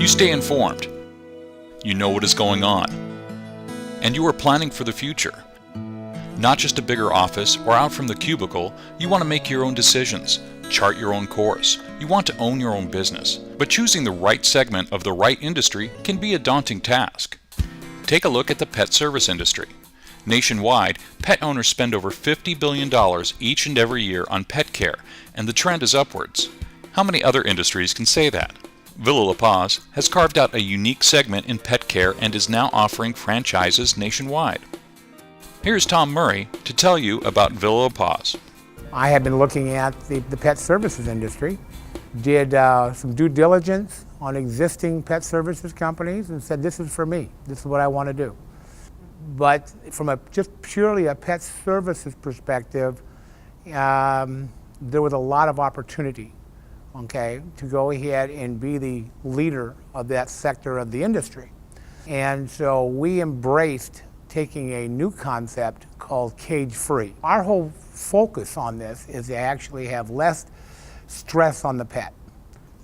You stay informed. You know what is going on. And you are planning for the future. Not just a bigger office or out from the cubicle, you want to make your own decisions, chart your own course. You want to own your own business. But choosing the right segment of the right industry can be a daunting task. Take a look at the pet service industry. Nationwide, pet owners spend over $50 billion each and every year on pet care, and the trend is upwards. How many other industries can say that? Villa La PAWS has carved out a unique segment in pet care and is now offering franchises nationwide. Here's Tom Murray to tell you about Villa La PAWS. I have been looking at the pet services industry, did some due diligence on existing pet services companies and said, this is for me, this is what I want to do. But from just purely a pet services perspective, there was a lot of opportunity, okay, to go ahead and be the leader of that sector of the industry. And so we embraced taking a new concept called cage-free. Our whole focus on this is to actually have less stress on the pet.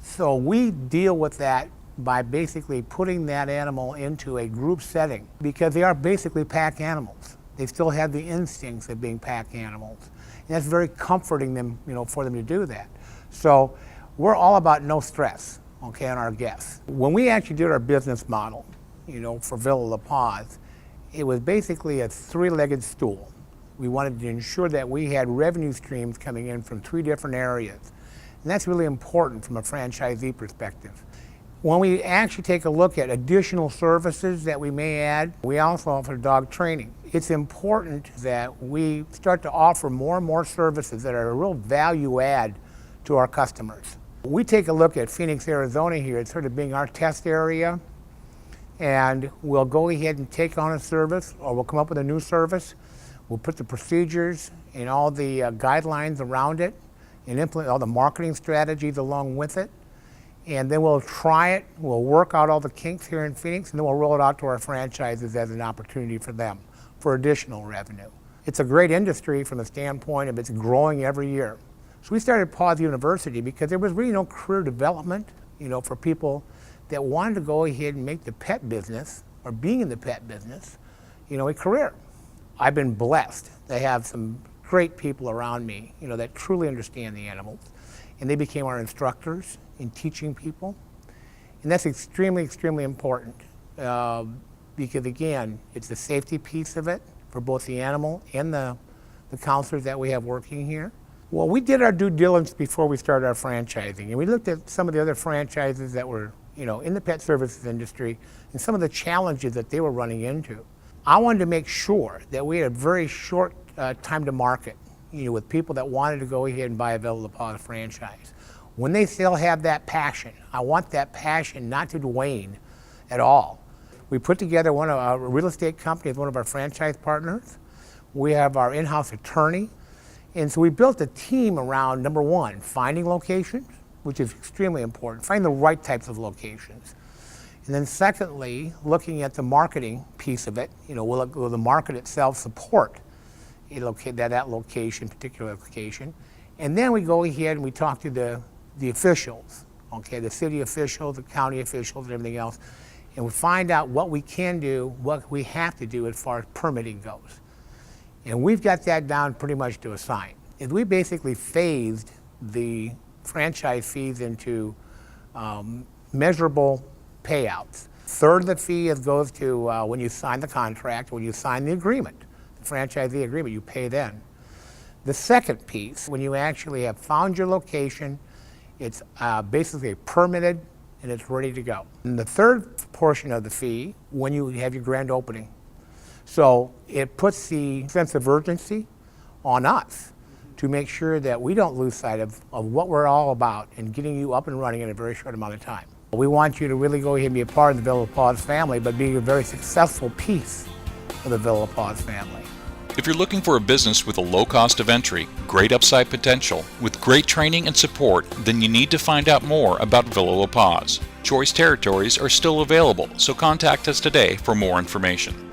So we deal with that by basically putting that animal into a group setting because they are basically pack animals. They still have the instincts of being pack animals. And that's very comforting them, for them to do that. So we're all about no stress, okay, on our guests. When we actually did our business model, for Villa La PAWS, it was basically a three-legged stool. We wanted to ensure that we had revenue streams coming in from 3 different areas. And that's really important from a franchisee perspective. When we actually take a look at additional services that we may add, we also offer dog training. It's important that we start to offer more and more services that are a real value add to our customers. We take a look at Phoenix, Arizona here, it's sort of being our test area, and we'll go ahead and take on a service, or we'll come up with a new service. We'll put the procedures and all the guidelines around it and implement all the marketing strategies along with it. And then we'll try it, we'll work out all the kinks here in Phoenix, and then we'll roll it out to our franchises as an opportunity for them for additional revenue. It's a great industry from the standpoint of it's growing every year. So we started PAWS University because there was really no career development, for people that wanted to go ahead and make the pet business, or being in the pet business, a career. I've been blessed to have some great people around me, that truly understand the animals. And they became our instructors in teaching people. And that's extremely, extremely important because, again, it's the safety piece of it for both the animal and the counselors that we have working here. Well, we did our due diligence before we started our franchising, and we looked at some of the other franchises that were, in the pet services industry and some of the challenges that they were running into. I wanted to make sure that we had a very short time to market, with people that wanted to go ahead and buy a Villa La PAWS franchise. When they still have that passion, I want that passion not to wane at all. We put together one of our real estate company as one of our franchise partners. We have our in-house attorney. And so we built a team around, number one, finding locations, which is extremely important, finding the right types of locations. And then secondly, looking at the marketing piece of it, will the market itself support that location, particular location? And then we go ahead and we talk to the officials, okay, the city officials, the county officials, and everything else, and we find out what we can do, what we have to do as far as permitting goes. And we've got that down pretty much to a science. We basically phased the franchise fees into measurable payouts. Third of the fee goes to when you sign the contract, when you sign the agreement, the franchisee agreement, you pay then. The second piece, when you actually have found your location, it's basically permitted and it's ready to go. And the third portion of the fee, when you have your grand opening. So it puts the sense of urgency on us to make sure that we don't lose sight of what we're all about and getting you up and running in a very short amount of time. We want you to really go ahead and be a part of the Villa La PAWS family, but be a very successful piece of the Villa La PAWS family. If you're looking for a business with a low cost of entry, great upside potential, with great training and support, then you need to find out more about Villa La PAWS. Choice territories are still available, so contact us today for more information.